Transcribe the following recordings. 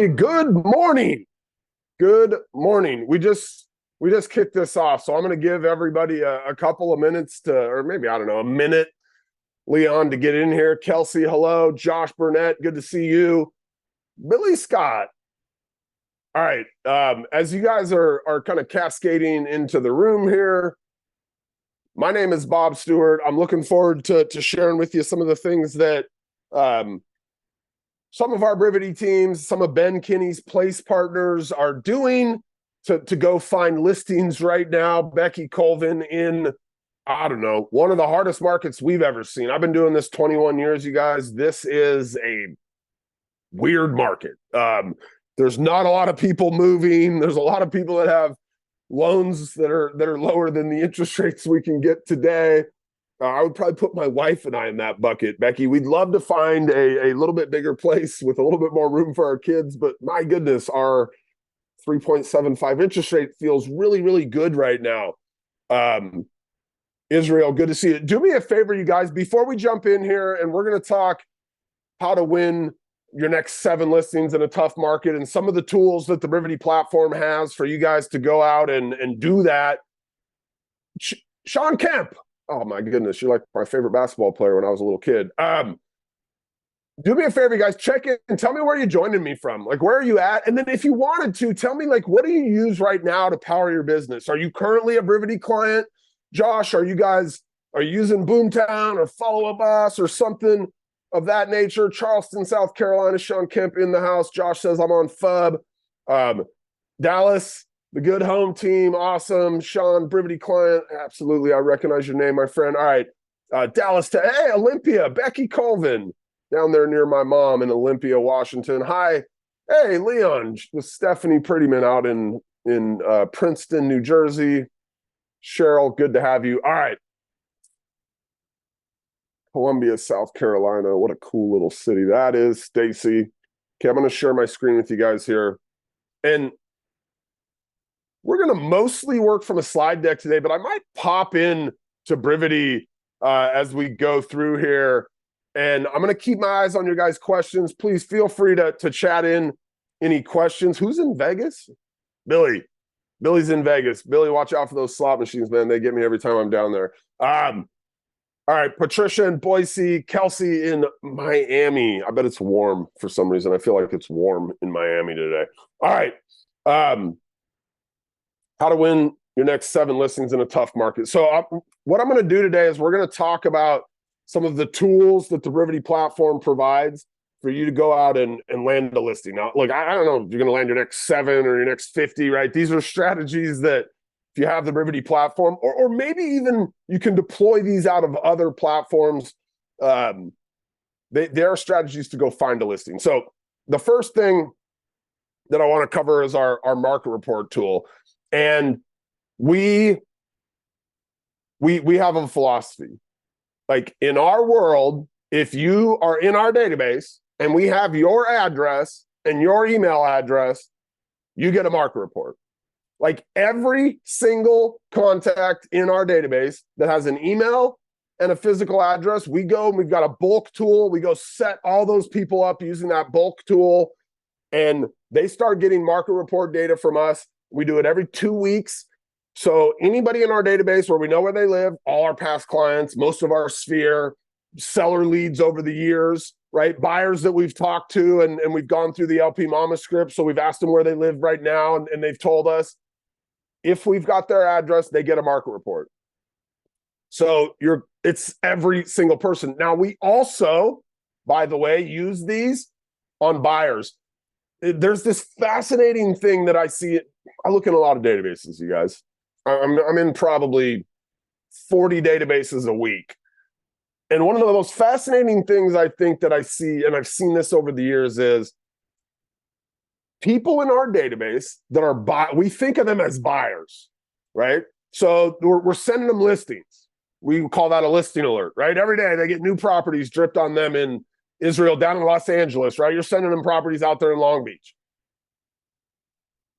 Everybody, good morning. Good morning. We just kicked this off, so I'm going to give everybody a couple of minutes to, or maybe I don't know, a minute, Leon, to get in here. Kelsey, hello. Josh Burnett, good to see you. Billy Scott. All right. As you guys are kind of cascading into the room here, my name is Bob Stewart. I'm looking forward to sharing with you some of the things that some of our Brivity teams, some of Ben Kinney's place partners are doing to go find listings right now. Becky Colvin in, I don't know, one of the hardest markets we've ever seen. I've been doing this 21 years, you guys. This is a weird market. There's not a lot of people moving. There's a lot of people that have loans that are lower than the interest rates we can get today. I would probably put my wife and I in that bucket, Becky. We'd love to find a little bit bigger place with a little bit more room for our kids, but my goodness, our 3.75 interest rate feels really, really good right now. Israel, good to see you. Do me a favor, you guys, before we jump in here, and we're going to talk how to win your next 7 listings in a tough market and some of the tools that the Brivity platform has for you guys to go out and do that. Sean Kemp. Oh my goodness, you're like my favorite basketball player when I was a little kid. Do me a favor, you guys, check in and tell me where you're joining me from. Like, where are you at? And then if you wanted to, tell me, like, what do you use right now to power your business? Are you currently a Brivity client? Josh, are you using Boomtown or Follow Up Us or something of that nature? Charleston, South Carolina, Sean Kemp in the house. Josh says I'm on FUB. Dallas, the good home team, awesome. Sean, Brivity client, absolutely. I recognize your name, my friend. All right, Dallas to hey Olympia, Becky Colvin, down there near my mom in Olympia, Washington. Hi, hey Leon with Stephanie Prettyman out in Princeton, New Jersey. Cheryl, good to have you. All right, Columbia, South Carolina. What a cool little city that is. Stacy. Okay, I'm going to share my screen with you guys here, and we're going to mostly work from a slide deck today, but I might pop in to Brivity as we go through here. And I'm going to keep my eyes on your guys' questions. Please feel free to chat in any questions. Who's in Vegas? Billy. Billy's in Vegas. Billy, watch out for those slot machines, man. They get me every time I'm down there. All right, Patricia in Boise, Kelsey in Miami. I bet it's warm for some reason. I feel like it's warm in Miami today. All right. How to win your next 7 listings in a tough market. So what I'm going to do today is we're going to talk about some of the tools that the Brivity platform provides for you to go out and land a listing. Now, look, I don't know if you're going to land your next 7 or your next 50, right? These are strategies that if you have the Brivity platform, or maybe even you can deploy these out of other platforms, they are strategies to go find a listing. So the first thing that I want to cover is our market report tool. And we have a philosophy. Like in our world, if you are in our database and we have your address and your email address, you get a market report. Like every single contact in our database that has an email and a physical address, we go and we've got a bulk tool. We go set all those people up using that bulk tool, and they start getting market report data from us. We do it every 2 weeks. So anybody in our database where we know where they live, all our past clients, most of our sphere, seller leads over the years, right? Buyers that we've talked to and we've gone through the LP Mama script. So we've asked them where they live right now and they've told us. If we've got their address, they get a market report. So it's every single person. Now we also, by the way, use these on buyers. There's this fascinating thing that I see. I look in a lot of databases, you guys. I'm in probably 40 databases a week. And one of the most fascinating things I think that I see, and I've seen this over the years, is people in our database that are we think of them as buyers, right? So we're sending them listings. We call that a listing alert, right? Every day they get new properties dripped on them in Israel, down in Los Angeles, right? You're sending them properties out there in Long Beach.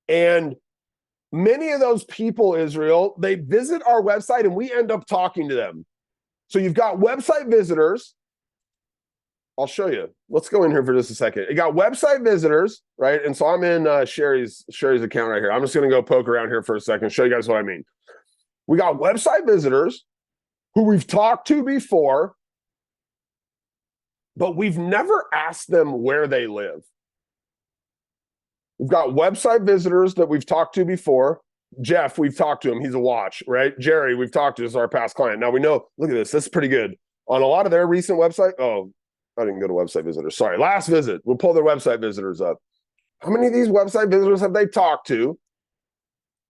And many of those people, Israel, they visit our website and we end up talking to them. So you've got website visitors I'll show you. Let's go in here for just a second. It got website visitors, right? And so I'm in Sherry's account right here. I'm just going to go poke around here for a second, show you guys what I mean. We got website visitors who we've talked to before, but we've never asked them where they live. We've got website visitors that we've talked to before. Jeff, we've talked to him. He's a watch, right? Jerry, we've talked to. This is our past client. Now we know, look at this. This is pretty good. On a lot of their recent website, oh, I didn't go to website visitors. Sorry, last visit. We'll pull their website visitors up. How many of these website visitors have they talked to?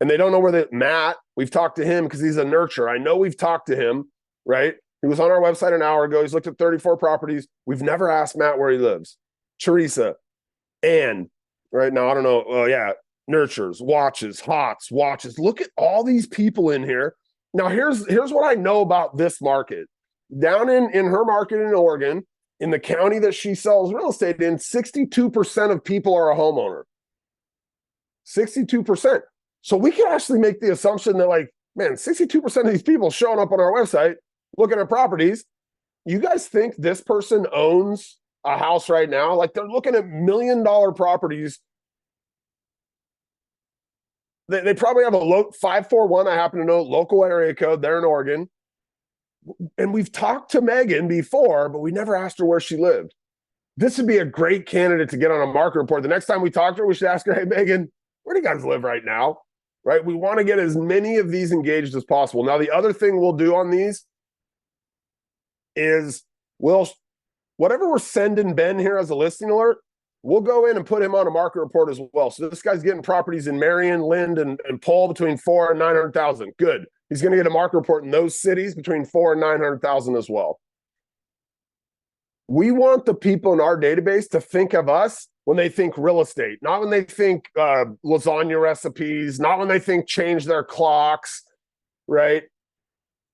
And they don't know where they, Matt, we've talked to him because he's a nurturer. I know we've talked to him, right? He was on our website an hour ago. He's looked at 34 properties. We've never asked Matt where he lives. Teresa, Ann, right now, I don't know. Oh, yeah. Nurtures, watches, hots, watches. Look at all these people in here. Now, here's what I know about this market. Down in her market in Oregon, in the county that she sells real estate in, 62% of people are a homeowner. 62%. So we can actually make the assumption that, like, man, 62% of these people showing up on our website, looking at properties. You guys think this person owns a house right now? Like, they're looking at $1 million properties. They probably have a 541, I happen to know, local area code. They're in Oregon. And we've talked to Megan before, but we never asked her where she lived. This would be a great candidate to get on a market report. The next time we talk to her, we should ask her, hey, Megan, where do you guys live right now? Right? We want to get as many of these engaged as possible. Now, the other thing we'll do on these is whatever we're sending Ben here as a listing alert, we'll go in and put him on a market report as well. So this guy's getting properties in Marion, Lind, and Paul between 4 and 900,000. Good. He's going to get a market report in those cities between 4 and 900,000 as well. We want the people in our database to think of us when they think real estate, not when they think lasagna recipes, not when they think change their clocks, right?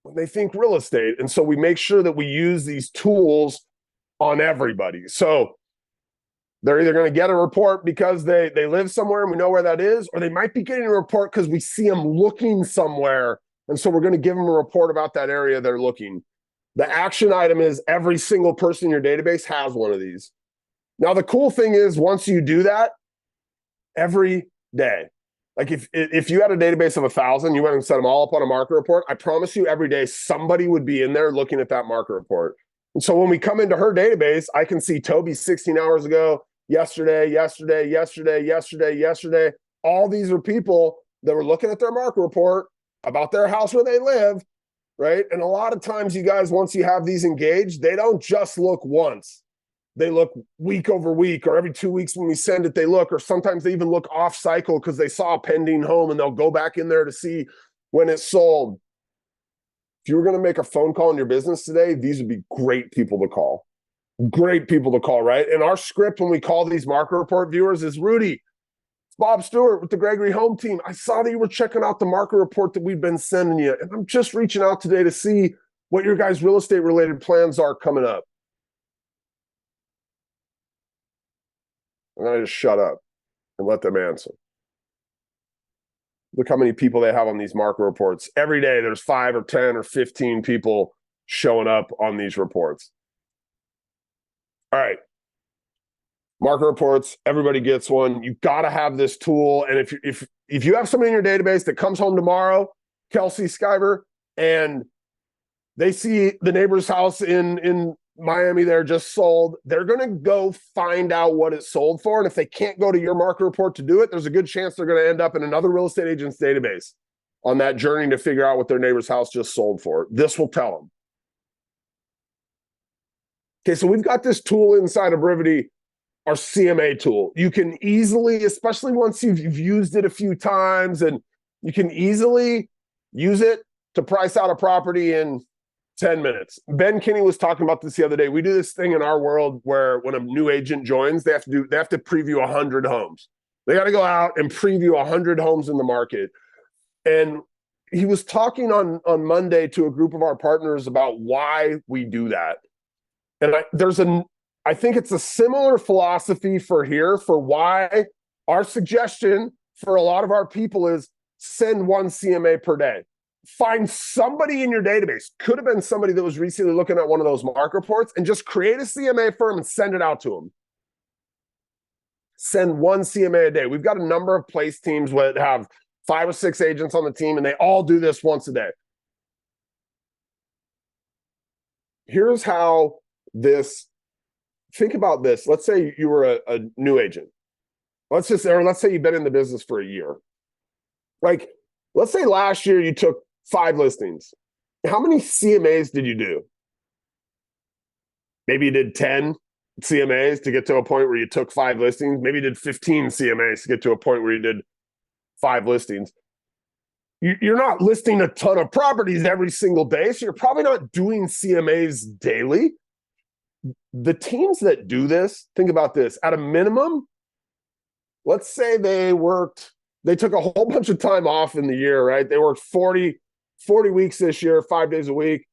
When they think real estate. And so we make sure that we use these tools on everybody. So they're either going to get a report because they live somewhere and we know where that is, or they might be getting a report because we see them looking somewhere. And so we're going to give them a report about that area they're looking. The action item is every single person in your database has one of these. Now, the cool thing is once you do that, every day, like if you had a database of 1,000, you went and set them all up on a market report, I promise you every day somebody would be in there looking at that market report. And so when we come into her database, I can see Toby 16 hours ago, yesterday. All these are people that were looking at their market report about their house where they live, right? And a lot of times, you guys, once you have these engaged, they don't just look once. They look week over week, or every 2 weeks when we send it, they look, or sometimes they even look off cycle because they saw a pending home and they'll go back in there to see when it's sold. If you were going to make a phone call in your business today, these would be great people to call. Great people to call, right? And our script when we call these market report viewers is, Rudy, it's Bob Stewart with the Gregory Home Team. I saw that you were checking out the market report that we've been sending you, and I'm just reaching out today to see what your guys' real estate related plans are coming up. And then I just shut up and let them answer. Look how many people they have on these market reports. Every day there's 5 or 10 or 15 people showing up on these reports. All right. Market reports, everybody gets one. You've got to have this tool. And if you have somebody in your database that comes home tomorrow, Kelsey Skyber, and they see the neighbor's house in Miami there just sold, they're going to go find out what it sold for. And if they can't go to your market report to do it, there's a good chance they're going to end up in another real estate agent's database on that journey to figure out what their neighbor's house just sold for. This will tell them. Okay, so we've got this tool inside of Brivity, our CMA tool. You can easily, especially once you've used it a few times, and you can easily use it to price out a property in 10 minutes. Ben Kinney was talking about this the other day. We do this thing in our world where when a new agent joins, they have to preview 100 homes. They got to go out and preview 100 homes in the market. And he was talking on Monday to a group of our partners about why we do that. And I think it's a similar philosophy for here for why our suggestion for a lot of our people is send one CMA per day. find somebody in your database, could have been somebody that was recently looking at one of those market reports, and just create a CMA firm and send it out to them. Send one CMA a day. We've got a number of place teams that have 5 or 6 agents on the team, and they all do this once a day. Here's how this, think about this. Let's say you were a new agent. Let's say you've been in the business for a year. Like, let's say last year you took 5 listings. How many CMAs did you do? Maybe you did 10 CMAs to get to a point where you took 5 listings. Maybe you did 15 CMAs to get to a point where you did 5 listings. You're not listing a ton of properties every single day, so you're probably not doing CMAs daily. The teams that do this, think about this, at a minimum, let's say they took a whole bunch of time off in the year, right? They worked 40 weeks this year, 5 days a week.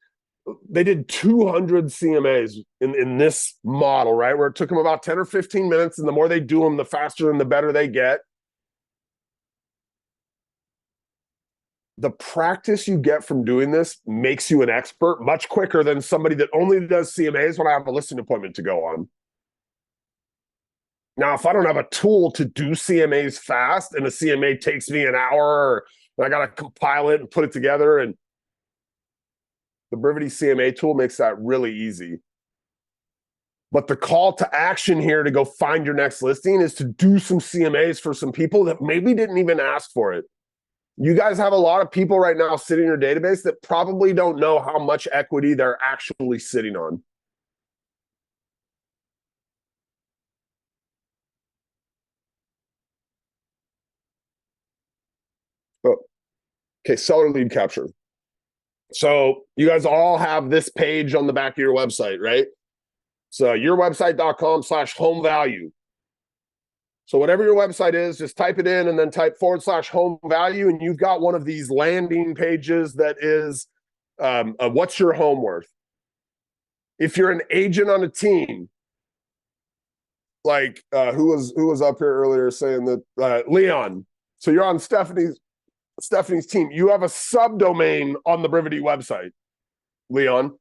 They did 200 CMAs in this model, right? Where it took them about 10 or 15 minutes, and the more they do them, the faster and the better they get. The practice you get from doing this makes you an expert much quicker than somebody that only does CMAs when I have a listing appointment to go on. Now, if I don't have a tool to do CMAs fast, and a CMA takes me an hour, and I got to compile it and put it together, and the Brivity CMA tool makes that really easy. But the call to action here to go find your next listing is to do some CMAs for some people that maybe didn't even ask for it. You guys have a lot of people right now sitting in your database that probably don't know how much equity they're actually sitting on. Oh, okay, seller lead capture. So you guys all have this page on the back of your website, right? So yourwebsite.com/home value. So whatever your website is, just type it in and then type /home value, and you've got one of these landing pages that is what's your home worth. If you're an agent on a team, like who was up here earlier saying that Leon. So you're on Stephanie's team. You have a subdomain on the Brivity website, Leon.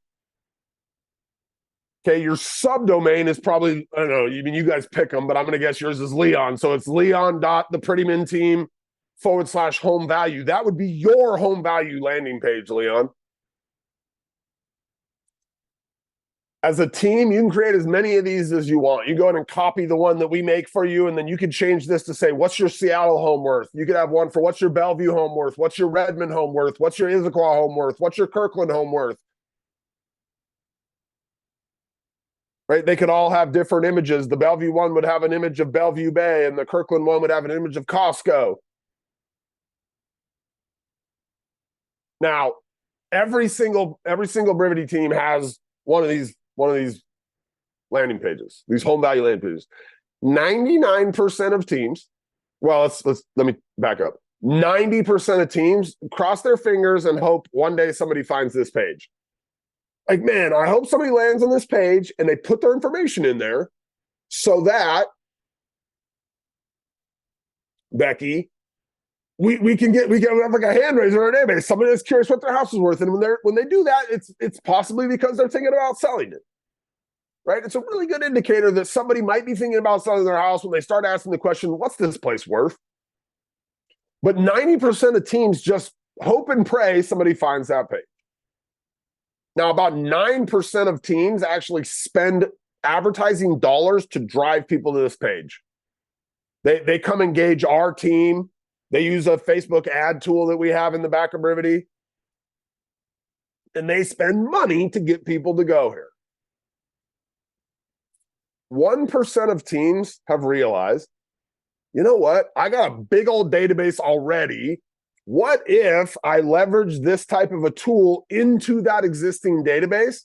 Okay, your subdomain is probably, I don't know, you guys pick them, but I'm going to guess yours is Leon. So it's leon.theprettyman team/home value. That would be your home value landing page, Leon. As a team, you can create as many of these as you want. You go in and copy the one that we make for you, and then you can change this to say, what's your Seattle home worth? You could have one for what's your Bellevue home worth? What's your Redmond home worth? What's your Issaquah home worth? What's your Kirkland home worth? Right? They could all have different images. The Bellevue one would have an image of Bellevue Bay, and the Kirkland one would have an image of Costco. Now, every single Brivity team has one of these landing pages, these home value landing pages. 99% of teams, well, let me back up. 90% of teams cross their fingers and hope one day somebody finds this page. Like, man, I hope somebody lands on this page and they put their information in there so that, Becky, we can have like a hand raiser in our database. Somebody that's curious what their house is worth. And when they do that, it's possibly because they're thinking about selling it. Right? It's a really good indicator that somebody might be thinking about selling their house when they start asking the question, what's this place worth? But 90% of teams just hope and pray somebody finds that page. Now, about 9% of teams actually spend advertising dollars to drive people to this page. They come engage our team. They use a Facebook ad tool that we have in the back of Brivity. And they spend money to get people to go here. 1% of teams have realized, you know what? I got a big old database already. What if I leverage this type of a tool into that existing database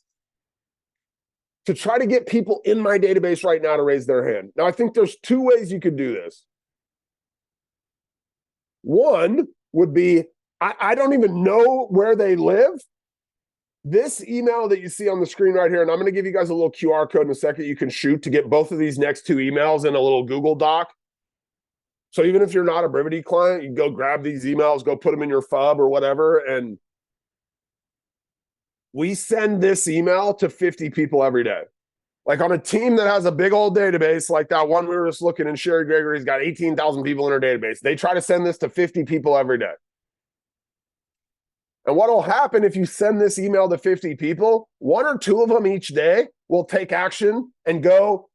to try to get people in my database right now to raise their hand? Now, I think there's 2 ways you could do this. One would be, I don't even know where they live. This email that you see on the screen right here, and I'm going to give you guys a little QR code in a second you can shoot to get both of these next 2 emails in a little Google Doc. So even if you're not a Brivity client, you can go grab these emails, go put them in your FUB or whatever, and We send this email to 50 people every day. Like on a team that has a big old database, like that one we were just looking in, Sherry Gregory's got 18,000 people in her database. They try to send this to 50 people every day. And what will happen if you send this email to 50 people, one or two of them each day will take action and go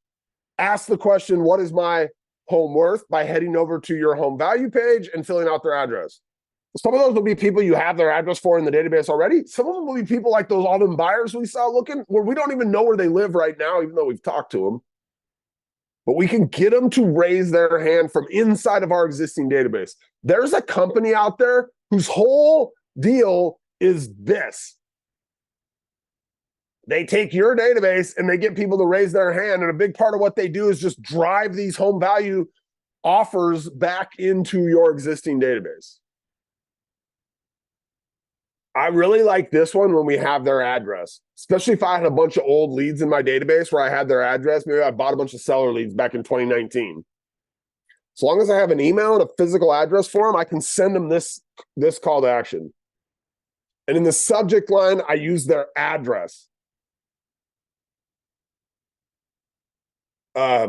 ask the question, what is my home worth, by heading over to your home value page and filling out their address. Some of those will be people you have their address for in the database already. Some of them will be people like those all them buyers we saw looking, where we don't even know where they live right now, even though we've talked to them. But we can get them to raise their hand from inside of our existing database. There's a company out there whose whole deal is this. They take your database and they get people to raise their hand. And a big part of what they do is just drive these home value offers back into your existing database. I really like this one when we have their address, especially if I had a bunch of old leads in my database where I had their address. Maybe I bought a bunch of seller leads back in 2019. As long as I have an email and a physical address for them, I can send them this call to action. And in the subject line, I use their address. I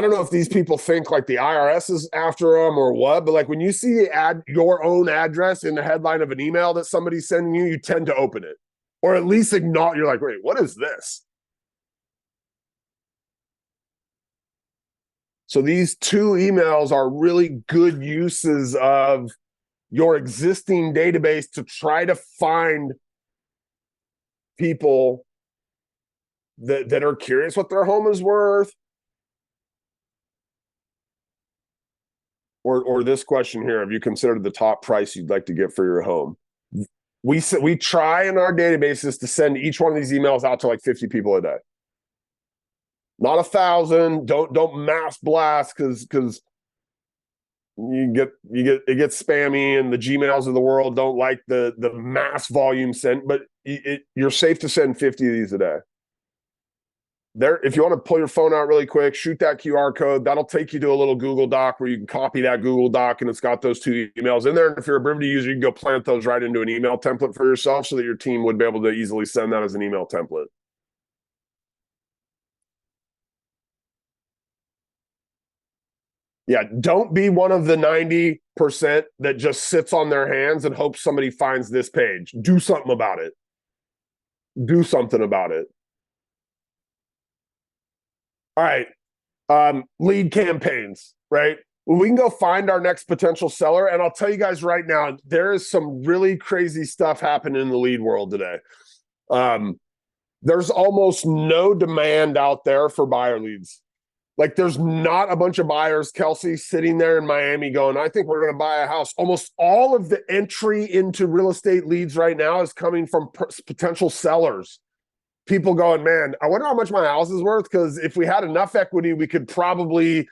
don't know if these people think like the IRS is after them or what, but like when you see your own address in the headline of an email that somebody's sending you, you tend to open it, or at least acknowledge. You're like, wait, what is this? So these two emails are really good uses of your existing database to try to find people that are curious what their home is worth. Or this question here, have you considered the top price you'd like to get for your home? We try in our databases to send each one of these emails out to like 50 people a day. Not 1,000. Don't mass blast because it gets spammy, and the Gmails of the world don't like the mass volume sent, but you're safe to send 50 of these a day. There, if you want to pull your phone out really quick, shoot that QR code. That'll take you to a little Google Doc where you can copy that Google Doc, and it's got those two emails in there. And if you're a Brivity user, you can go plant those right into an email template for yourself so that your team would be able to easily send that as an email template. Yeah, don't be one of the 90% that just sits on their hands and hopes somebody finds this page. Do something about it. Do something about it. All right. Lead campaigns, right? Well, we can go find our next potential seller. And I'll tell you guys right now, there is some really crazy stuff happening in the lead world today. There's almost no demand out there for buyer leads. Like there's not a bunch of buyers, Kelsey, sitting there in Miami going, I think we're going to buy a house. Almost all of the entry into real estate leads right now is coming from potential sellers. People going, man, I wonder how much my house is worth, because if we had enough equity, we could probably,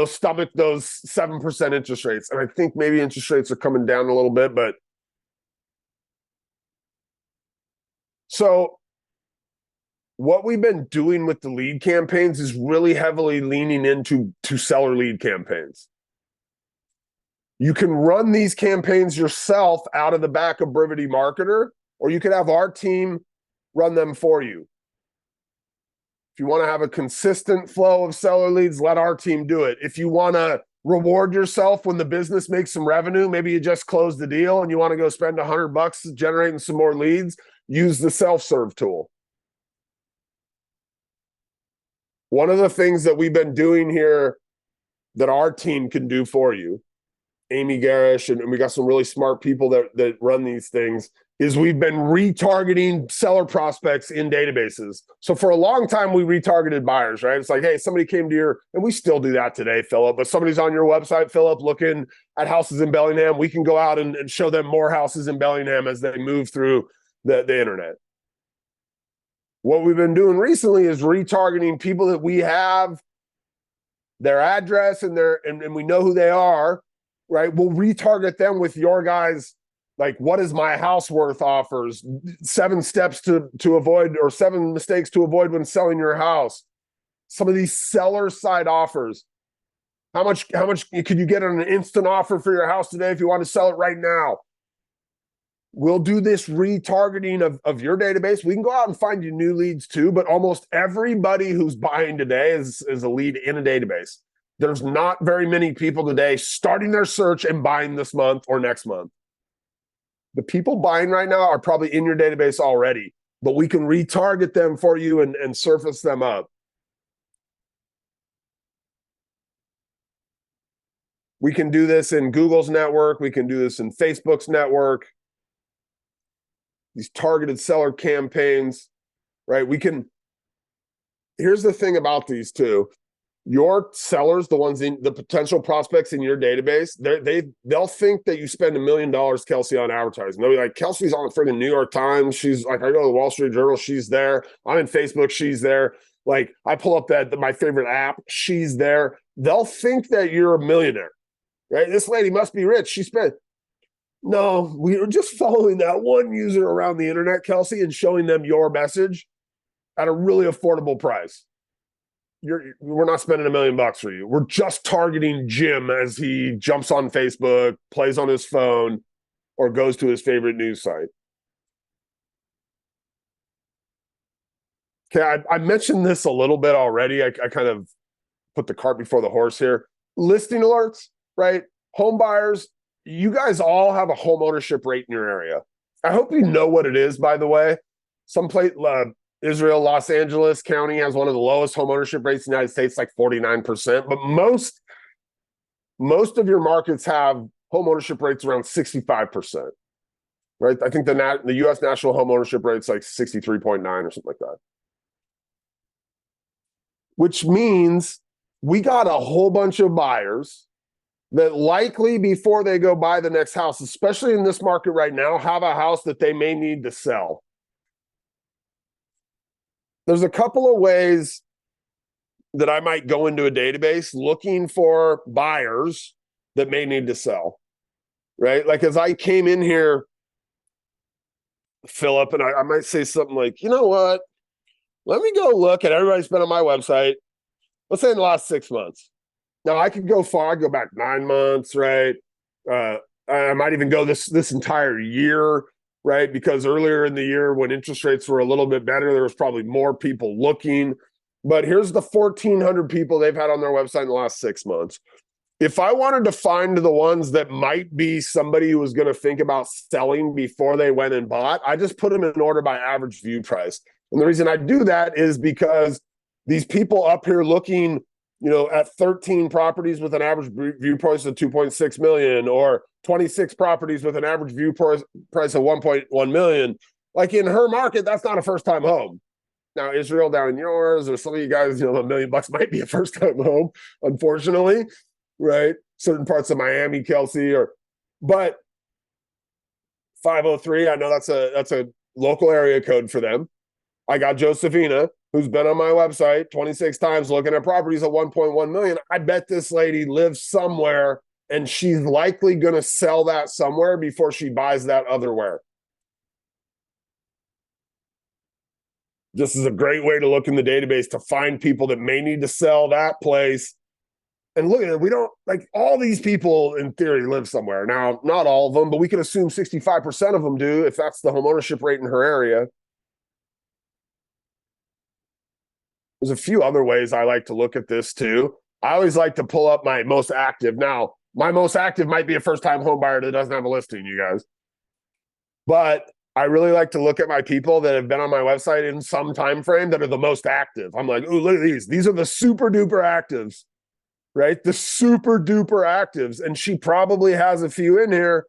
stomach those 7% interest rates. And I think maybe interest rates are coming down a little bit, but so what we've been doing with the lead campaigns is really heavily leaning into seller lead campaigns. You can run these campaigns yourself out of the back of Brivity Marketer, or you could have our team run them for you. If you want to have a consistent flow of seller leads, let our team do it. If you want to reward yourself when the business makes some revenue, maybe you just closed the deal and you want to go spend $100 generating some more leads, use the self-serve tool. One of the things that we've been doing here that our team can do for you, Amy Garish, and we got some really smart people that run these things, is we've been retargeting seller prospects in databases. So for a long time, we retargeted buyers, right? It's like, hey, somebody came to and we still do that today, Philip, but somebody's on your website, Philip, looking at houses in Bellingham. We can go out and show them more houses in Bellingham as they move through the internet. What we've been doing recently is retargeting people that we have their address and we know who they are, right? We'll retarget them with your guys' like, what is my house worth offers, 7 steps to avoid, or 7 mistakes to avoid when selling your house. Some of these seller side offers. How much could you get on an instant offer for your house today if you want to sell it right now? We'll do this retargeting of your database. We can go out and find you new leads too, but almost everybody who's buying today is a lead in a database. There's not very many people today starting their search and buying this month or next month. The people buying right now are probably in your database already, but we can retarget them for you and surface them up. We can do this in Google's network. We can do this in Facebook's network. These targeted seller campaigns, right? We can, here's the thing about these two. Your sellers, the ones in the potential prospects in your database, they'll think that you spend $1 million, Kelsey, on advertising. They'll be like, Kelsey's on the friggin' New York Times. She's like, I go to the Wall Street Journal. She's there. I'm in Facebook. She's there. Like, I pull up my favorite app. She's there. They'll think that you're a millionaire, right? This lady must be rich. She spent. No, we were just following that one user around the internet, Kelsey, and showing them your message at a really affordable price. We're not spending $1 million for you. We're just targeting Jim as he jumps on Facebook, plays on his phone, or goes to his favorite news site. Okay, I mentioned this a little bit already. I kind of put the cart before the horse here. Listing alerts, right? Home buyers, you guys all have a home ownership rate in your area. I hope you know what it is, by the way. Someplace, Israel, Los Angeles County has one of the lowest home ownership rates in the United States, like 49%. But most of your markets have home ownership rates around 65%, right? I think the U.S. national home ownership rate's like 63.9 or something like that. Which means we got a whole bunch of buyers that likely before they go buy the next house, especially in this market right now, have a house that they may need to sell. There's a couple of ways that I might go into a database looking for buyers that may need to sell, right? Like as I came in here, Philip, and I might say something like, you know what? Let me go look at everybody's been on my website. Let's say in the last 6 months. Now I could go far. I go back 9 months, right? I might even go this entire year, right? Because earlier in the year when interest rates were a little bit better, there was probably more people looking. But here's the 1,400 people they've had on their website in the last 6 months. If I wanted to find the ones that might be somebody who was going to think about selling before they went and bought, I just put them in order by average view price. And the reason I do that is because these people up here looking, at 13 properties with an average view price of 2.6 million or 26 properties with an average view price of 1.1 million, like in her market, that's not a first-time home. Now, Israel down in yours, or some of you guys, $1 million might be a first-time home, unfortunately, right? Certain parts of Miami, Kelsey, but 503, I know that's a local area code for them. I got Josephina, who's been on my website 26 times looking at properties at 1.1 million. I bet this lady lives somewhere and she's likely going to sell that somewhere before she buys that otherwhere. This is a great way to look in the database to find people that may need to sell that place. And look at it, we don't, like, all these people in theory live somewhere. Now, not all of them, but we can assume 65% of them do if that's the home ownership rate in her area. There's a few other ways I like to look at this too. I always like to pull up my most active. Now, my most active might be a first-time home buyer that doesn't have a listing, you guys. But I really like to look at my people that have been on my website in some time frame that are the most active. I'm like, ooh, look at these. These are the super duper actives, right? The super duper actives. And she probably has a few in here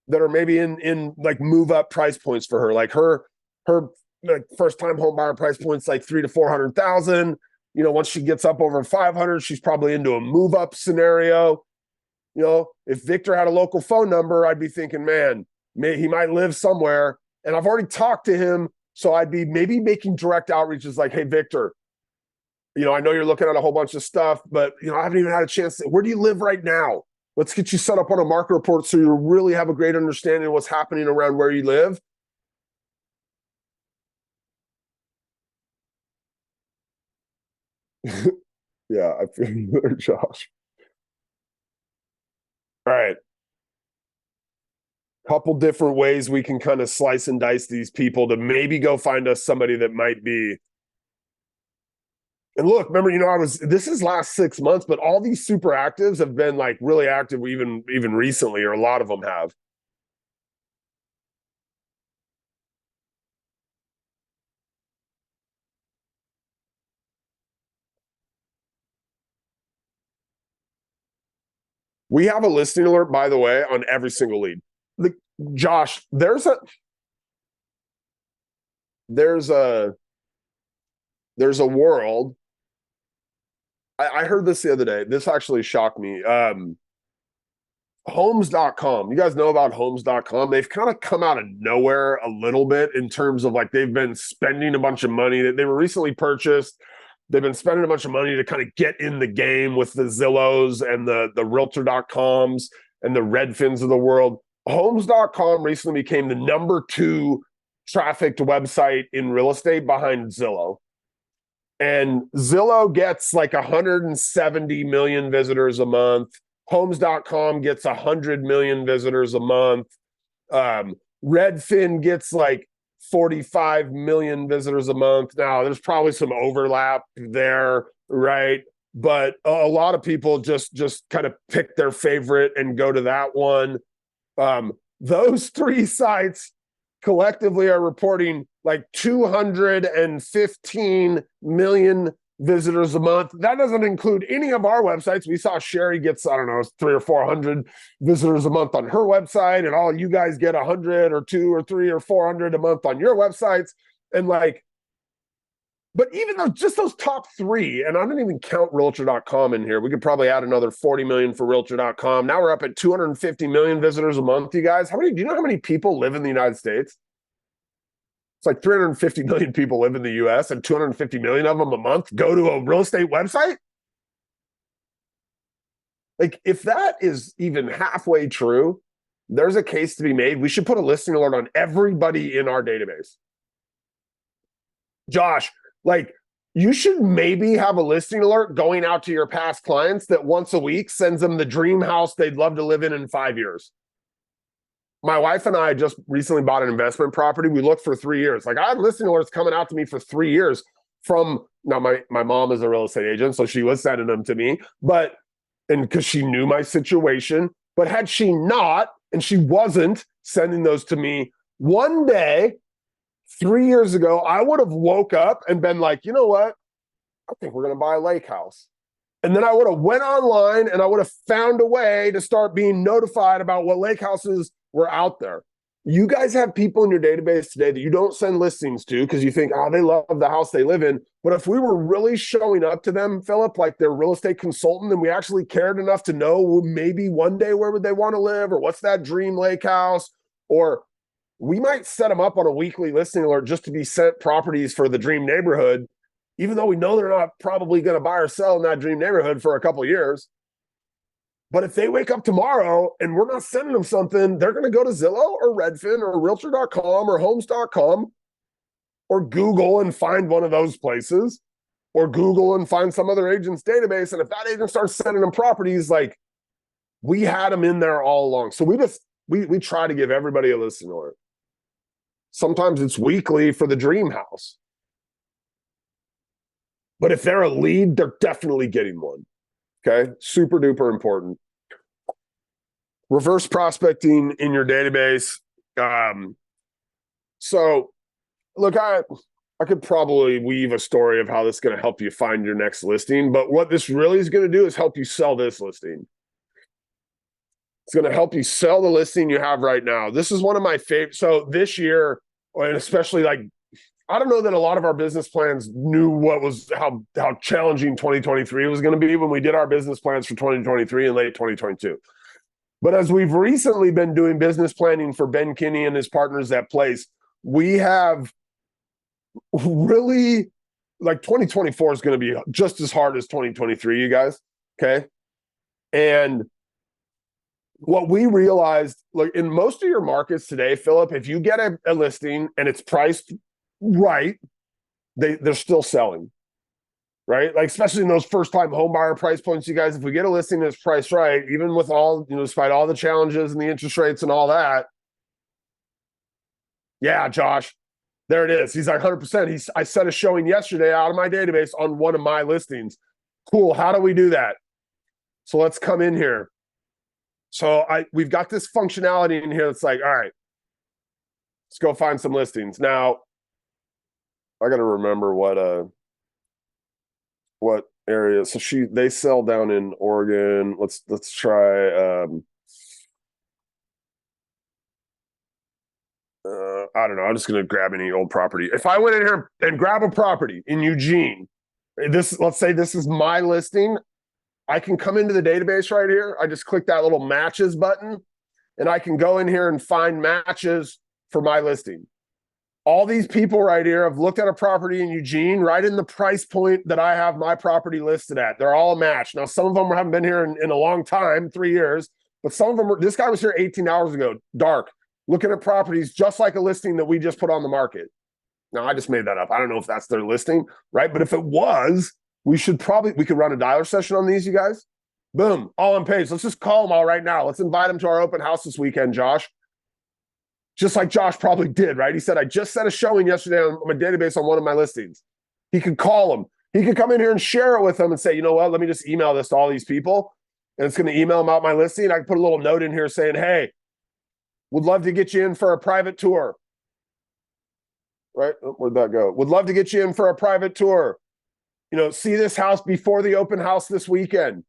that are maybe in like move up price points for her. Like her like first time home buyer price points like 300,000 to 400,000. Once she gets up over 500, she's probably into a move up scenario. If Victor had a local phone number, I'd be thinking, man, he might live somewhere. And I've already talked to him, so I'd be maybe making direct outreaches like, hey, Victor, I know you're looking at a whole bunch of stuff, but I haven't even had a chance to, where do you live right now? Let's get you set up on a market report so you really have a great understanding of what's happening around where you live. Yeah, I feel you there, Josh. All right. Couple different ways we can kind of slice and dice these people to maybe go find us somebody that might be. And look, remember, this is last 6 months, but all these super actives have been like really active even recently, or a lot of them have. We have a listing alert, by the way, on every single lead. Like, Josh, there's a world. I heard this the other day. This actually shocked me. Homes.com. You guys know about homes.com? They've kind of come out of nowhere a little bit in terms of like they've been spending a bunch of money. They were recently purchased. They've been spending a bunch of money to kind of get in the game with the Zillows and the realtor.coms and the Redfins of the world. Homes.com recently became the number 2 trafficked website in real estate behind Zillow. And Zillow gets like 170 million visitors a month. Homes.com gets 100 million visitors a month. Redfin gets like 45 million visitors a month. Now, there's probably some overlap there, right? But a lot of people just kind of pick their favorite and go to that one. Those 3 sites collectively are reporting like 215 million visitors a month. That doesn't include any of our websites. We saw Sherry gets, I don't know, 300 or 400 visitors a month on her website, and all you guys get 100 or 2 or 3 or 400 a month on your websites. And like, but even though just those top 3, and I didn't even count realtor.com in here, we could probably add another 40 million for realtor.com. Now we're up at 250 million visitors a month, you guys. Do you know how many people live in the United States? It's like 350 million people live in the US, and 250 million of them a month go to a real estate website. Like, if that is even halfway true, there's a case to be made. We should put a listing alert on everybody in our database. Josh, like, you should maybe have a listing alert going out to your past clients that once a week sends them the dream house they'd love to live in 5 years. My wife and I just recently bought an investment property. We looked for 3 years. Like, I had listing alerts coming out to me for 3 years from, now my mom is a real estate agent, so she was sending them to me, and because she knew my situation. But had she not, and she wasn't sending those to me, one day, 3 years ago, I would have woke up and been like, you know what? I think we're going to buy a lake house. And then I would have went online and I would have found a way to start being notified about what lake houses were out there. You guys have people in your database today that you don't send listings to because you think, they love the house they live in. But if we were really showing up to them, Philip, like their real estate consultant, and we actually cared enough to know maybe one day where would they want to live, or what's that dream lake house, or we might set them up on a weekly listing alert just to be sent properties for the dream neighborhood, even though we know they're not probably going to buy or sell in that dream neighborhood for a couple of years. But if they wake up tomorrow and we're not sending them something, they're going to go to Zillow or Redfin or Realtor.com or Homes.com or Google and find one of those places, or Google and find some other agent's database. And if that agent starts sending them properties, like, we had them in there all along. So we try to give everybody a listing alert. Sometimes it's weekly for the dream house. But if they're a lead, they're definitely getting one. Okay, super duper important. Reverse prospecting in your database. So, look, I could probably weave a story of how this is going to help you find your next listing, but what this really is going to do is help you sell this listing. It's going to help you sell the listing you have right now. This is one of my favorite. So this year, and especially like, I don't know that a lot of our business plans knew how challenging 2023 was going to be when we did our business plans for 2023 in late 2022. But as we've recently been doing business planning for Ben Kinney and his partners at Place, we have really, like, 2024 is going to be just as hard as 2023, you guys. Okay. And what we realized, like, in most of your markets today, Philip, if you get a listing and it's priced right, they're still selling, right? Like, especially in those first-time home buyer price points, you guys, if we get a listing that's priced right, even with all, despite all the challenges and the interest rates and all that, Yeah, Josh, there it is. He's like 100%. I set a showing yesterday out of my database on one of my listings. Cool. How do we do that? So let's come in here. So we've got this functionality in here that's like, all right, let's go find some listings. Now, I got to remember what area. So they sell down in Oregon. Let's try I don't know. I'm just gonna grab any old property. If I went in here and grab a property in Eugene, let's say this is my listing, I can come into the database right here. I just click that little matches button, and I can go in here and find matches for my listing. All these people right here have looked at a property in Eugene, right in the price point that I have my property listed at. They're all a match. Now, some of them haven't been here in a long time, 3 years, but some of them this guy was here 18 hours ago, dark, looking at properties just like a listing that we just put on the market. Now, I just made that up. I don't know if that's their listing, right? But if it was, we could run a dialer session on these, you guys. Boom, all on page. Let's just call them all right now. Let's invite them to our open house this weekend, Josh. Just like Josh probably did, right? He said, I just set a showing yesterday on my database on one of my listings. He could call them. He could come in here and share it with them and say, you know what, let me just email this to all these people. And it's going to email them out my listing. I can put a little note in here saying, hey, would love to get you in for a private tour. Right? Where'd that go? Would love to get you in for a private tour. You know, see this house before the open house this weekend.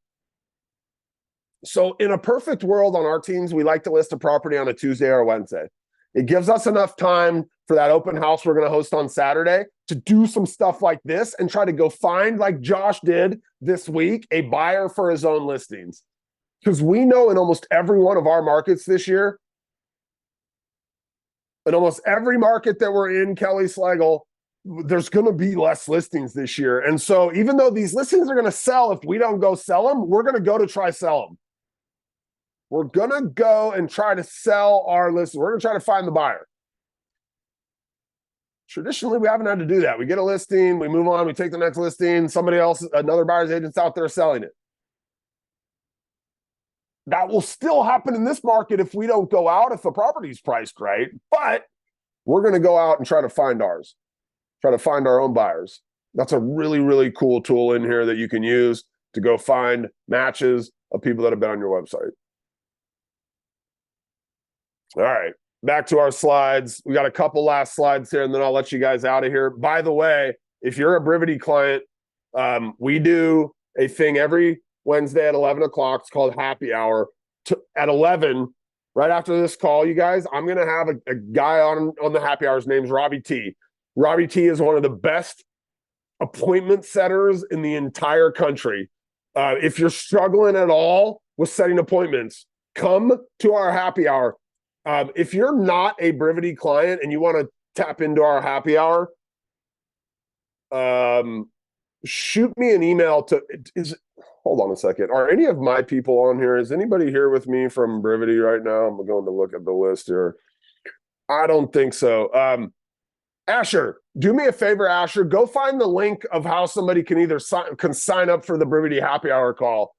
So in a perfect world on our teams, we like to list a property on a Tuesday or a Wednesday. It gives us enough time for that open house we're going to host on Saturday to do some stuff like this and try to go find, like Josh did this week, a buyer for his own listings. Because we know in almost every one of our markets this year, in almost every market that we're in, Kelly Slagle, there's going to be less listings this year. And so even though these listings are going to sell, if we don't go sell them, we're going to go to try sell them. We're going to go and try to sell our listings. We're going to try to find the buyer. Traditionally, we haven't had to do that. We get a listing, we move on, we take the next listing, somebody else, another buyer's agent's out there selling it. That will still happen in this market if we don't go out, if the property's priced right. But we're going to go out and try to find ours, try to find our own buyers. That's a really, really cool tool in here that you can use to go find matches of people that have been on your website. All right, back to our slides. We got a couple last slides here, and then I'll let you guys out of here. By the way, if you're a Brivity client, we do a thing every Wednesday at 11 o'clock. It's called Happy Hour. At 11, right after this call, you guys, I'm going to have a guy on the Happy Hour. His name's Robbie T. Robbie T is one of the best appointment setters in the entire country. If you're struggling at all with setting appointments, come to our Happy Hour. If you're not a Brivity client and you want to tap into our Happy Hour, shoot me an email to hold on a second. Are any of my people on here? Is anybody here with me from Brivity right now? I'm going to look at the list here. I don't think so. Asher, do me a favor, Asher. Go find the link of how somebody can either sign up for the Brivity Happy Hour call.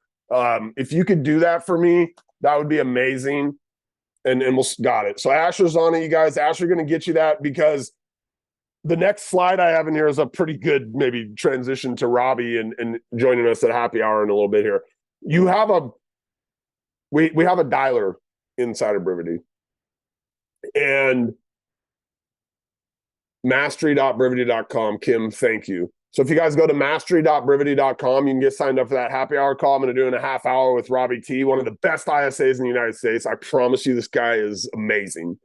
If you could do that for me, that would be amazing. And we'll got it. So Asher's on it, you guys. Asher going to get you that, because the next slide I have in here is a pretty good maybe transition to Robbie and joining us at Happy Hour in a little bit here. You have we have a dialer inside of Brivity, and mastery.brivity.com. Kim, thank you. So if you guys go to mastery.brivity.com, you can get signed up for that Happy Hour call. I'm going to do in a half hour with Robbie T, one of the best ISAs in the United States. I promise you, this guy is amazing.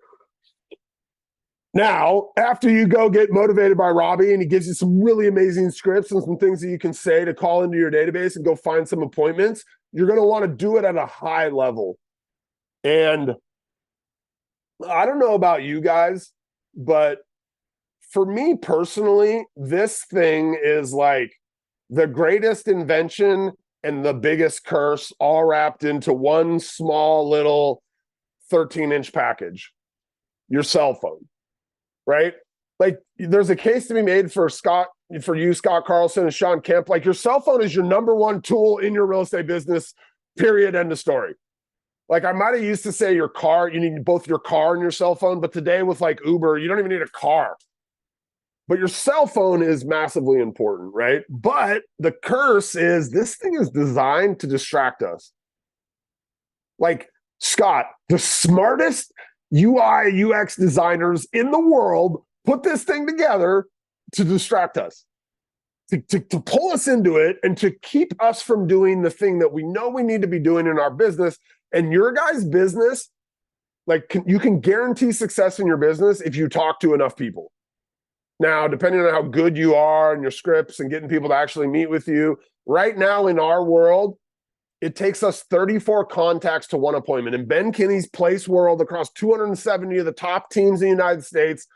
Now, after you go get motivated by Robbie and he gives you some really amazing scripts and some things that you can say to call into your database and go find some appointments, you're going to want to do it at a high level. And I don't know about you guys, but for me personally, this thing is like the greatest invention and the biggest curse all wrapped into one small little 13-inch package, your cell phone, right? Like there's a case to be made for Scott Carlson and Sean Kemp. Like your cell phone is your number one tool in your real estate business, period, end of story. Like I might have used to say your car, you need both your car and your cell phone, but today with like Uber, you don't even need a car. But your cell phone is massively important, right? But the curse is this thing is designed to distract us. Like Scott, the smartest UI UX designers in the world put this thing together to distract us, to pull us into it and to keep us from doing the thing that we know we need to be doing in our business. And your guys' business, like you can guarantee success in your business if you talk to enough people. Now, depending on how good you are and your scripts and getting people to actually meet with you, right now in our world, it takes us 34 contacts to one appointment. In Ben Kinney's place world, across 270 of the top teams in the United States,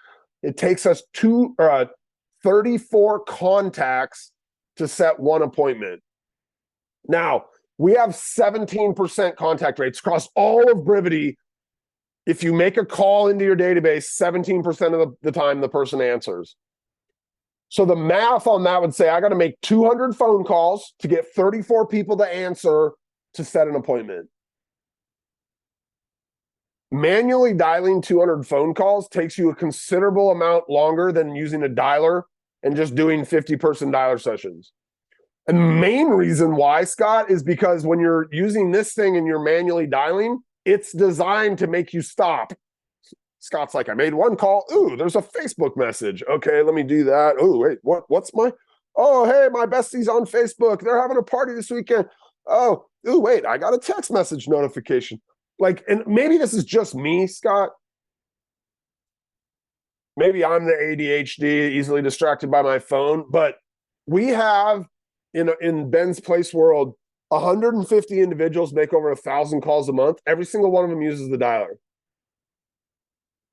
it takes us 34 contacts to set one appointment. Now, we have 17% contact rates across all of Brivity. If you make a call into your database, 17% of the time the person answers. So the math on that would say I got to make 200 phone calls to get 34 people to answer to set an appointment. Manually dialing 200 phone calls takes you a considerable amount longer than using a dialer and just doing 50-person dialer sessions. And the main reason why, Scott, is because when you're using this thing and you're manually dialing, it's designed to make you stop. Scott's like, I made one call. Ooh, there's a Facebook message. Okay, let me do that. Oh, wait, what's my? Oh, hey, my bestie's on Facebook. They're having a party this weekend. Oh, ooh, wait, I got a text message notification. Like, and maybe this is just me, Scott. Maybe I'm the ADHD, easily distracted by my phone, but we have in Ben's place world, 150 individuals make over 1,000 calls a month. Every single one of them uses the dialer.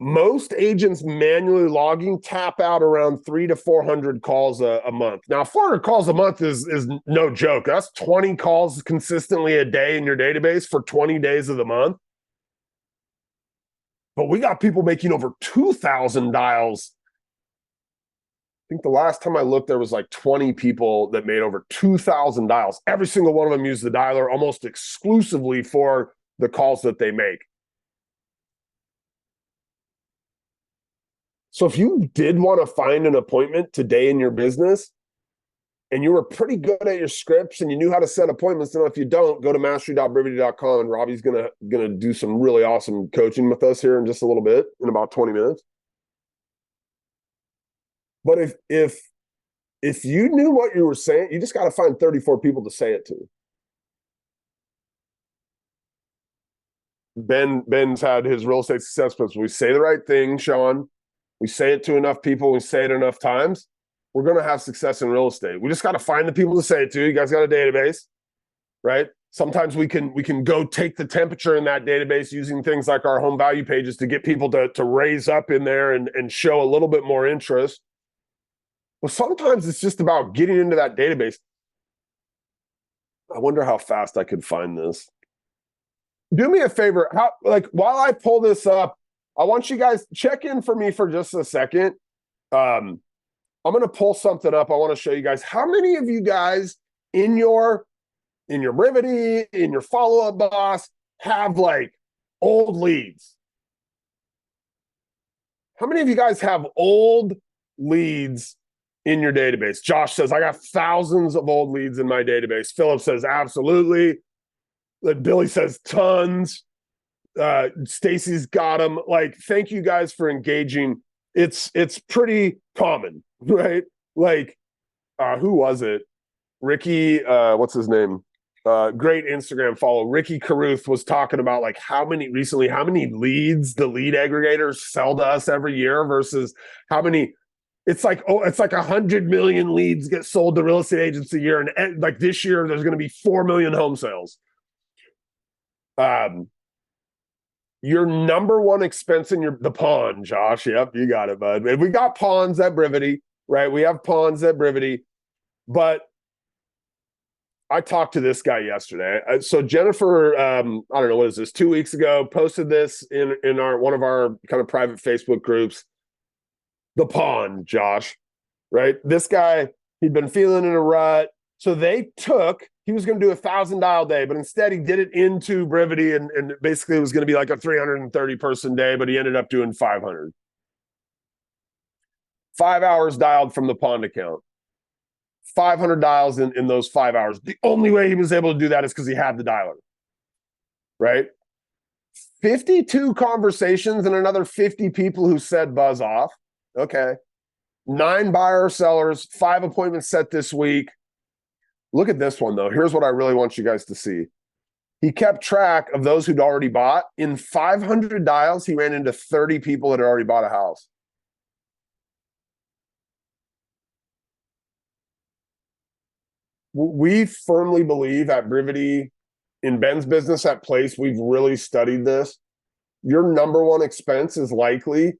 Most agents manually logging tap out around 300 to 400 calls a month. Now, 400 calls a month is no joke. That's 20 calls consistently a day in your database for 20 days of the month. But we got people making over 2,000 dials. I think the last time I looked, there was like 20 people that made over 2,000 dials. Every single one of them used the dialer almost exclusively for the calls that they make. So if you did want to find an appointment today in your business and you were pretty good at your scripts and you knew how to set appointments, then if you don't, go to mastery.brivity.com and Robbie's gonna do some really awesome coaching with us here in just a little bit, in about 20 minutes. But if you knew what you were saying, you just got to find 34 people to say it to. Ben's had his real estate success principle. We say the right thing, Sean. We say it to enough people. We say it enough times. We're going to have success in real estate. We just got to find the people to say it to. You guys got a database, right? Sometimes we can go take the temperature in that database using things like our home value pages to get people to raise up in there and show a little bit more interest. Well, sometimes it's just about getting into that database. I wonder how fast I could find this. Do me a favor. While I pull this up, I want you guys check in for me for just a second. I'm going to pull something up. I want to show you guys how many of you guys in your Brivity, in your follow-up boss have like old leads. How many of you guys have old leads in your database? Josh says, I got thousands of old leads in my database. Philip says, absolutely. Billy says, tons. Stacy's got them. Like, thank you guys for engaging. It's pretty common, right? Like, who was it? Ricky, what's his name? Great Instagram follow. Ricky Caruth was talking about like how many leads the lead aggregators sell to us every year versus how many. It's like 100 million leads get sold to real estate agents a year, and like this year there's going to be 4 million home sales. Your number one expense in the pawn, Josh. Yep, you got it, bud. And we got pawns at Brivity, right? We have pawns at Brivity, but I talked to this guy yesterday. So Jennifer, I don't know, what is this? 2 weeks ago, posted this in one of our kind of private Facebook groups. The pawn, Josh, right? This guy, he'd been feeling in a rut. So he was going to do 1,000 dial day, but instead he did it into Brivity, and basically it was going to be like a 330 person day, but he ended up doing 500. 5 hours dialed from the pond account. 500 dials in those 5 hours. The only way he was able to do that is because he had the dialer, right? 52 conversations and another 50 people who said buzz off. Okay. 9 buyer sellers, 5 appointments set this week. Look at this one, though. Here's what I really want you guys to see. He kept track of those who'd already bought. In 500 dials, he ran into 30 people that had already bought a house. We firmly believe at Brivity, in Ben's business at Place, we've really studied this. Your number one expense is likely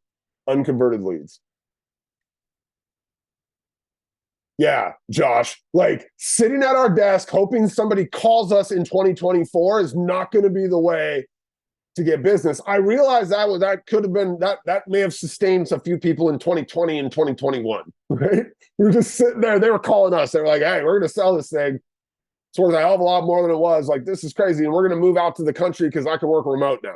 unconverted leads. Yeah, Josh, like sitting at our desk hoping somebody calls us in 2024 is not going to be the way to get business. I realize that could have been that may have sustained a few people in 2020 and 2021, right? We were just sitting there. They were calling us. They were like, hey, we're going to sell this thing. It's worth a hell of a lot more than it was. Like, this is crazy. And we're going to move out to the country because I can work remote now.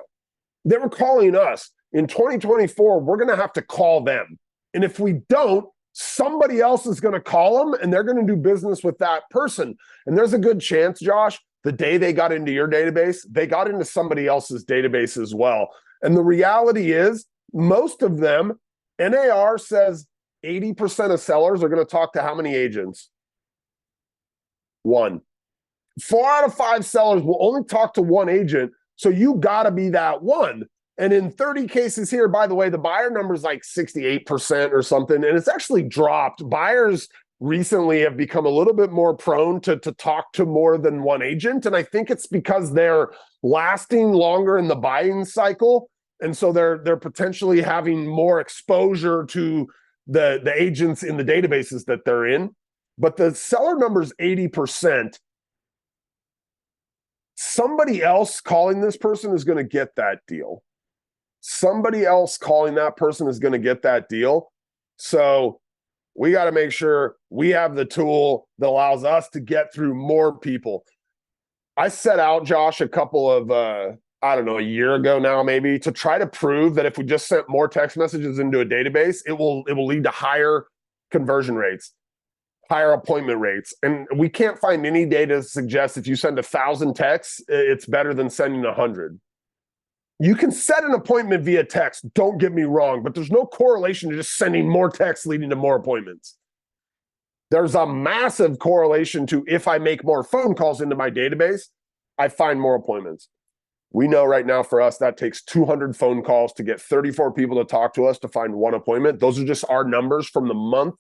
They were calling us. In 2024, we're going to have to call them. And if we don't, somebody else is going to call them and they're going to do business with that person. And there's a good chance, Josh, the day they got into your database, they got into somebody else's database as well. And the reality is, most of them, NAR says 80% of sellers are going to talk to how many agents? 1. 4 out of 5 sellers will only talk to 1 agent. So you got to be that one. And in 30 cases here, by the way, the buyer number is like 68% or something, and it's actually dropped. Buyers recently have become a little bit more prone to talk to more than 1 agent. And I think it's because they're lasting longer in the buying cycle. And so they're potentially having more exposure to the agents in the databases that they're in. But the seller number is 80%. Somebody else calling this person is going to get that deal. Somebody else calling that person is going to get that deal. So we got to make sure we have the tool that allows us to get through more people. I set out, Josh, a couple of, I don't know, a year ago now, maybe, to try to prove that if we just sent more text messages into a database, it will lead to higher conversion rates, higher appointment rates. And we can't find any data that suggests if you send 1,000 texts, it's better than sending 100. You can set an appointment via text, don't get me wrong, but there's no correlation to just sending more texts leading to more appointments. There's a massive correlation to if I make more phone calls into my database, I find more appointments. We know right now for us that takes 200 phone calls to get 34 people to talk to us to find 1 appointment. Those are just our numbers from the month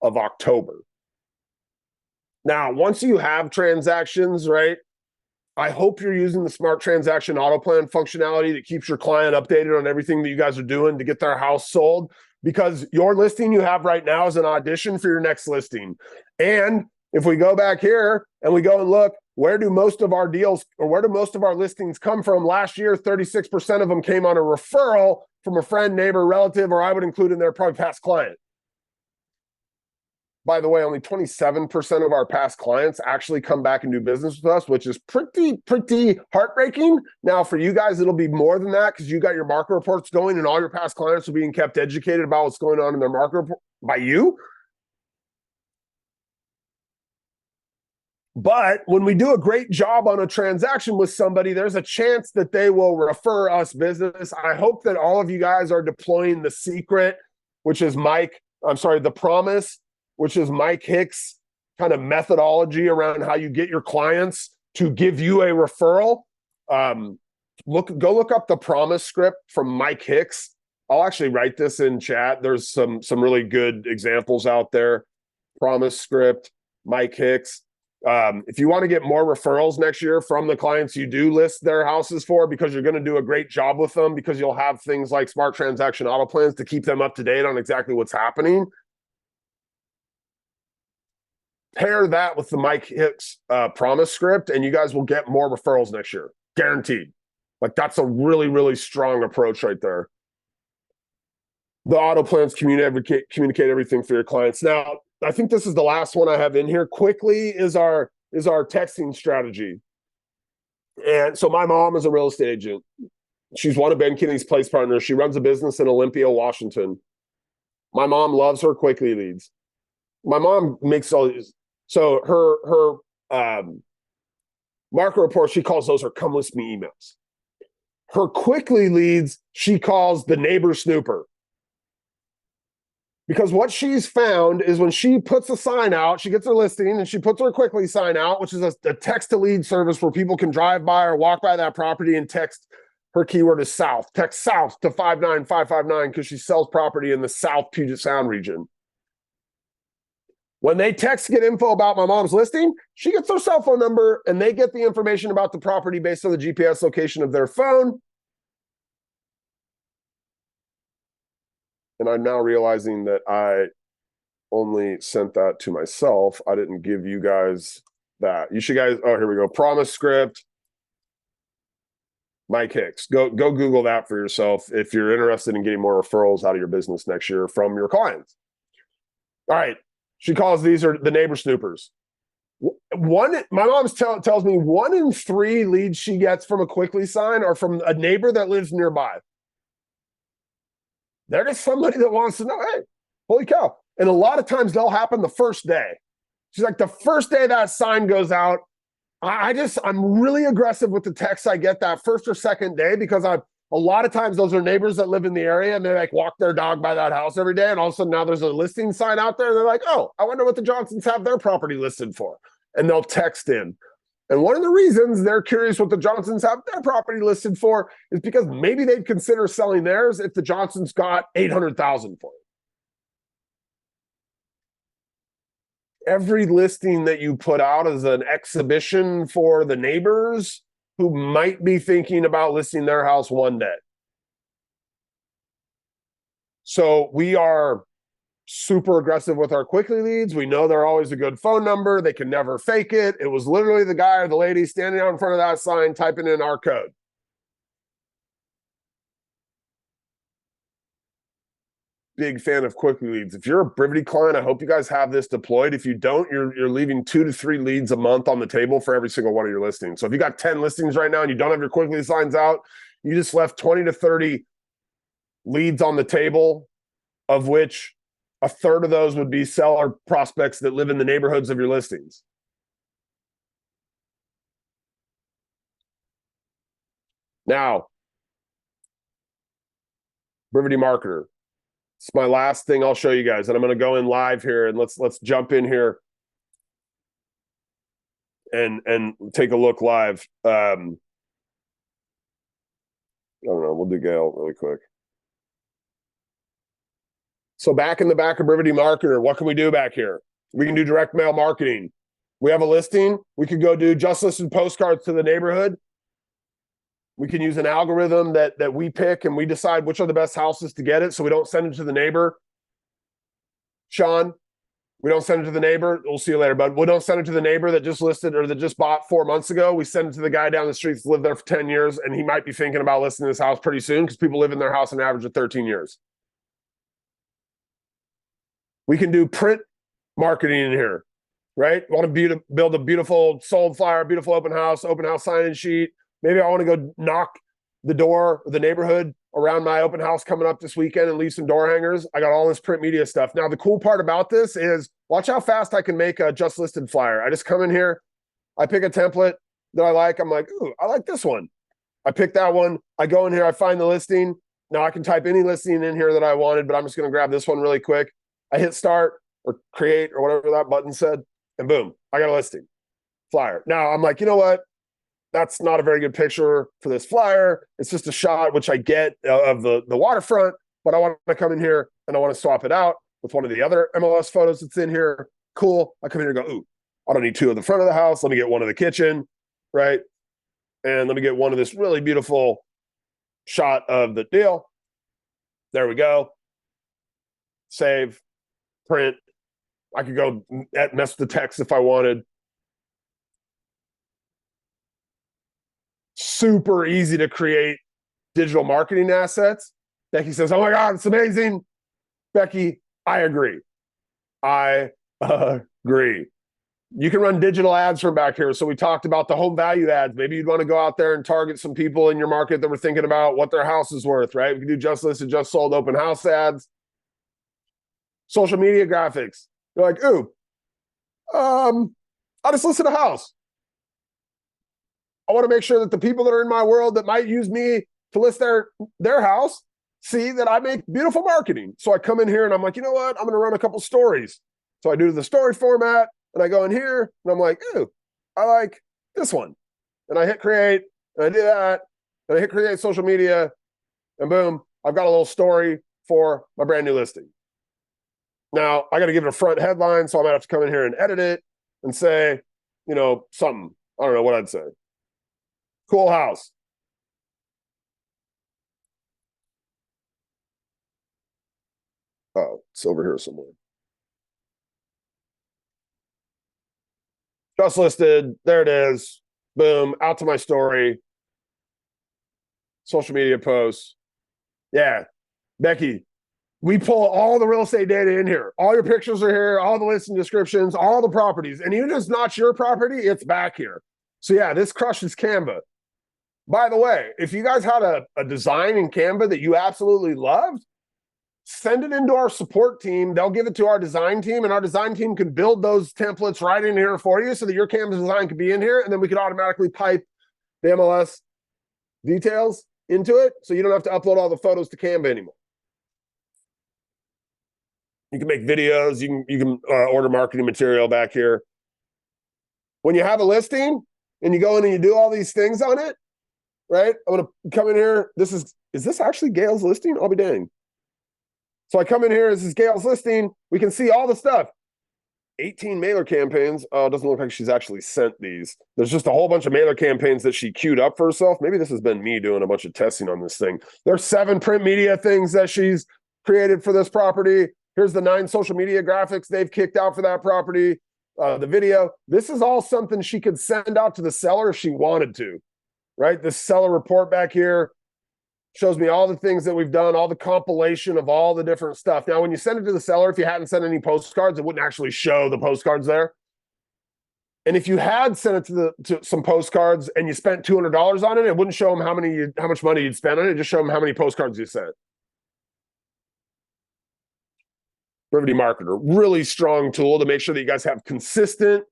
of October. Now, once you have transactions, right, I hope you're using the smart transaction auto plan functionality that keeps your client updated on everything that you guys are doing to get their house sold, because your listing you have right now is an audition for your next listing. And if we go back here and we go and look, where do most of our deals or where do most of our listings come from? Last year, 36% of them came on a referral from a friend, neighbor, relative, or I would include in there probably past client. By the way, only 27% of our past clients actually come back and do business with us, which is pretty heartbreaking. Now, for you guys, it'll be more than that because you got your market reports going and all your past clients are being kept educated about what's going on in their market report by you. But when we do a great job on a transaction with somebody, there's a chance that they will refer us business. I hope that all of you guys are deploying the secret, which is the promise, which is Mike Hicks' kind of methodology around how you get your clients to give you a referral. Go look up the promise script from Mike Hicks. I'll actually write this in chat. There's some really good examples out there. Promise script, Mike Hicks. If you want to get more referrals next year from the clients you do list their houses for, because you're going to do a great job with them, because you'll have things like smart transaction auto plans to keep them up to date on exactly what's happening. Pair that with the Mike Hicks promise script, and you guys will get more referrals next year. Guaranteed. Like, that's a really, really strong approach right there. The auto plans communicate everything for your clients. Now, I think this is the last one I have in here quickly is our is our texting strategy. And so my mom is a real estate agent. She's one of Ben Kinney's place partners. She runs a business in Olympia, Washington. My mom loves her quickly leads. My mom makes all these. So her market report, she calls those her come list me emails. Her quickly leads, she calls the neighbor snooper. Because what she's found is when she puts a sign out, she gets her listing and she puts her quickly sign out, which is a text to lead service where people can drive by or walk by that property and text. Her keyword is South. Text South to 59559 because she sells property in the South Puget Sound region. When they text get info about my mom's listing, she gets their cell phone number and they get the information about the property based on the GPS location of their phone. And I'm now realizing that I only sent that to myself. I didn't give you guys that. You should guys, oh, here we go. Promise script. Mike Hicks. Go Google that for yourself if you're interested in getting more referrals out of your business next year from your clients. All right. She calls these are the neighbor snoopers. My mom tells me 1 in 3 leads she gets from a quickly sign are from a neighbor that lives nearby. They're just somebody that wants to know, hey, holy cow. And a lot of times they'll happen the first day. She's like, the first day that sign goes out, I'm really aggressive with the texts I get that first or second day because a lot of times those are neighbors that live in the area and they like walk their dog by that house every day. And all of a sudden now there's a listing sign out there. And they're like, oh, I wonder what the Johnsons have their property listed for. And they'll text in. And one of the reasons they're curious what the Johnsons have their property listed for is because maybe they'd consider selling theirs if the Johnsons got $800,000 for it. Every listing that you put out is an exhibition for the neighbors who might be thinking about listing their house one day. So we are super aggressive with our quickly leads. We know they're always a good phone number. They can never fake it. It was literally the guy or the lady standing out in front of that sign typing in our code. Big fan of quickly leads. If you're a Brivity client, I hope you guys have this deployed. If you don't, you're leaving 2 to 3 leads a month on the table for every single one of your listings. So if you got 10 listings right now and you don't have your quickly signs out, you just left 20 to 30 leads on the table, of which a third of those would be seller prospects that live in the neighborhoods of your listings. Now, Brivity Marketer. It's my last thing I'll show you guys, and I'm going to go in live here, and let's jump in here and take a look live. I don't know. We'll do Gale really quick. So back in the back of Brivity Marketer, what can we do back here? We can do direct mail marketing. We have a listing. We could go do just listed postcards to the neighborhood. We can use an algorithm that we pick and we decide which are the best houses to get it. So we don't send it to the neighbor. Sean, we don't send it to the neighbor. We'll see you later, bud. We don't send it to the neighbor that just listed or that just bought 4 months ago. We send it to the guy down the street that's lived there for 10 years. And he might be thinking about listing this house pretty soon because people live in their house an average of 13 years. We can do print marketing in here, right? Want to build a beautiful sold flyer, beautiful open house sign-in sheet. Maybe I want to go knock the door of the neighborhood around my open house coming up this weekend and leave some door hangers. I got all this print media stuff. Now, the cool part about this is watch how fast I can make a just listed flyer. I just come in here. I pick a template that I like. I'm like, ooh, I like this one. I pick that one. I go in here. I find the listing. Now I can type any listing in here that I wanted, but I'm just going to grab this one really quick. I hit start or create or whatever that button said, and boom, I got a listing flyer. Now I'm like, you know what? That's not a very good picture for this flyer. It's just a shot, which I get of the waterfront, but I want to come in here and I want to swap it out with one of the other MLS photos that's in here. Cool. I come in here and go, ooh, I don't need 2 of the front of the house. Let me get one of the kitchen, right? And let me get one of this really beautiful shot of the deal. There we go. Save, print. I could go mess with the text if I wanted. Super easy to create digital marketing assets. Becky says, oh my God, it's amazing. Becky, I agree. I agree. You can run digital ads from back here. So we talked about the home value ads. Maybe you'd want to go out there and target some people in your market that were thinking about what their house is worth, right? We can do just listed, just sold, open house ads. Social media graphics. You're like, ooh, I just listed a house. I want to make sure that the people that are in my world that might use me to list their house see that I make beautiful marketing. So I come in here and I'm like, you know what? I'm going to run a couple stories. So I do the story format and I go in here and I'm like, ooh, I like this one. And I hit create and I do that and I hit create social media and boom, I've got a little story for my brand new listing. Now I got to give it a front headline. So I might have to come in here and edit it and say, you know, something. I don't know what I'd say. Cool house. Oh, it's over here somewhere. Just listed. There it is. Boom. Out to my story. Social media posts. Yeah. Becky, we pull all the real estate data in here. All your pictures are here, all the listing descriptions, all the properties. And even if it's not your property, it's back here. So yeah, this crushes Canva. By the way, if you guys had a design in Canva that you absolutely loved, send it into our support team. They'll give it to our design team, and our design team can build those templates right in here for you so that your Canva design can be in here, and then we could automatically pipe the MLS details into it so you don't have to upload all the photos to Canva anymore. You can make videos. You can order marketing material back here. When you have a listing and you go in and you do all these things on it, right? I'm going to come in here. Is this actually Gail's listing? I'll be dang. So I come in here. This is Gail's listing. We can see all the stuff. 18 mailer campaigns. Oh, it doesn't look like she's actually sent these. There's just a whole bunch of mailer campaigns that she queued up for herself. Maybe this has been me doing a bunch of testing on this thing. There's 7 print media things that she's created for this property. Here's the 9 social media graphics they've kicked out for that property. The video. This is all something she could send out to the seller if she wanted to. Right? The seller report back here shows me all the things that we've done, all the compilation of all the different stuff. Now, when you send it to the seller, if you hadn't sent any postcards, it wouldn't actually show the postcards there. And if you had sent it to some postcards and you spent $200 on it, it wouldn't show them how much money you'd spent on it. It just show them how many postcards you sent. Brivity Marketer, really strong tool to make sure that you guys have consistent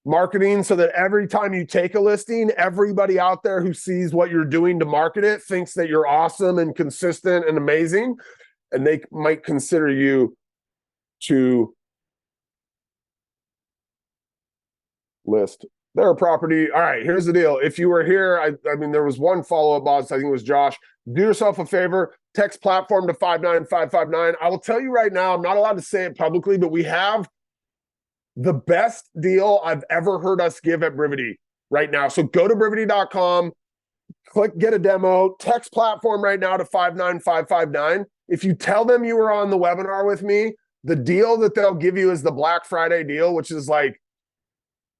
marketing so that every time you take a listing, everybody out there who sees what you're doing to market it thinks that you're awesome and consistent and amazing, and they might consider you to list their property. All right, here's the deal. If you were here, I mean, there was one follow-up boss, I think it was Josh. Do yourself a favor, text platform to 59559. I will tell you right now, I'm not allowed to say it publicly, but we have the best deal I've ever heard us give at Brivity right now. So go to brivity.com, click get a demo, text platform right now to 59559. If you tell them you were on the webinar with me, the deal that they'll give you is the Black Friday deal, which is like,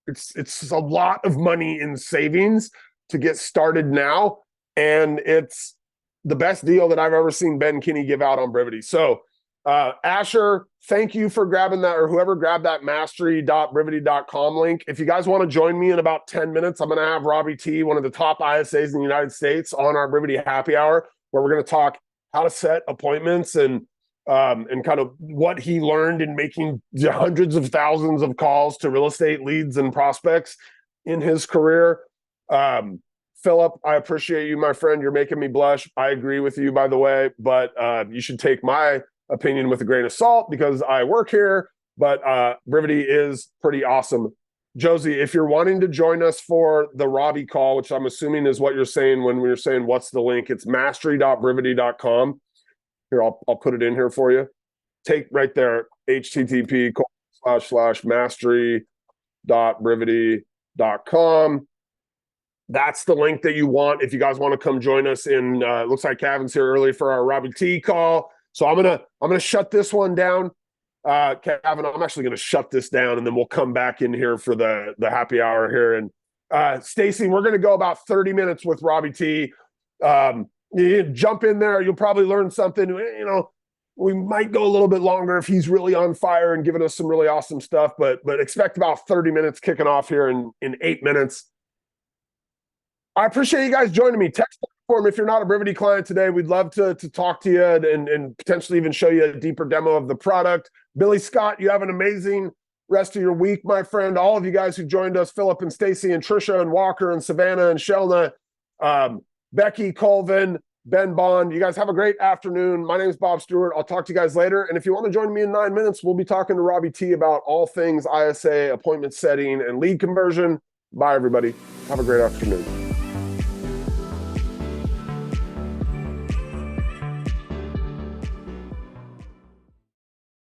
it's a lot of money in savings to get started now. And it's the best deal that I've ever seen Ben Kinney give out on Brivity. So Asher, thank you for grabbing that, or whoever grabbed that mastery.brivity.com link. If you guys want to join me in about 10 minutes, I'm going to have Robbie T, one of the top ISAs in the United States, on our Brivity happy hour, where we're going to talk how to set appointments and kind of what he learned in making hundreds of thousands of calls to real estate leads and prospects in his career. Philip, I appreciate you, my friend. You're making me blush. I agree with you, by the way, but you should take my opinion with a grain of salt because I work here, but Brivity is pretty awesome. Josie, if you're wanting to join us for the Robbie call, which I'm assuming is what you're saying when we're saying what's the link, it's mastery.brivity.com. Here, I'll put it in here for you. Take right there, http://mastery.brivity.com. That's the link that you want if you guys want to come join us in. Looks like Kevin's here early for our Robbie T call. So I'm gonna shut this one down. Kevin, I'm actually gonna shut this down, and then we'll come back in here for the happy hour here. And Stacy, we're gonna go about 30 minutes with Robbie T. You jump in there, you'll probably learn something. You know, We might go a little bit longer if he's really on fire and giving us some really awesome stuff, but expect about 30 minutes kicking off here in 8 minutes. I appreciate you guys joining me. Text platform, if you're not a Brivity client today, we'd love to talk to you and potentially even show you a deeper demo of the product. Billy Scott, you have an amazing rest of your week, my friend. All of you guys who joined us, Philip and Stacy and Trisha and Walker and Savannah and Shelna, Becky, Colvin, Ben Bond, you guys have a great afternoon. My name is Bob Stewart. I'll talk to you guys later. And if you want to join me in 9 minutes, we'll be talking to Robbie T about all things ISA, appointment setting, and lead conversion. Bye, everybody. Have a great afternoon.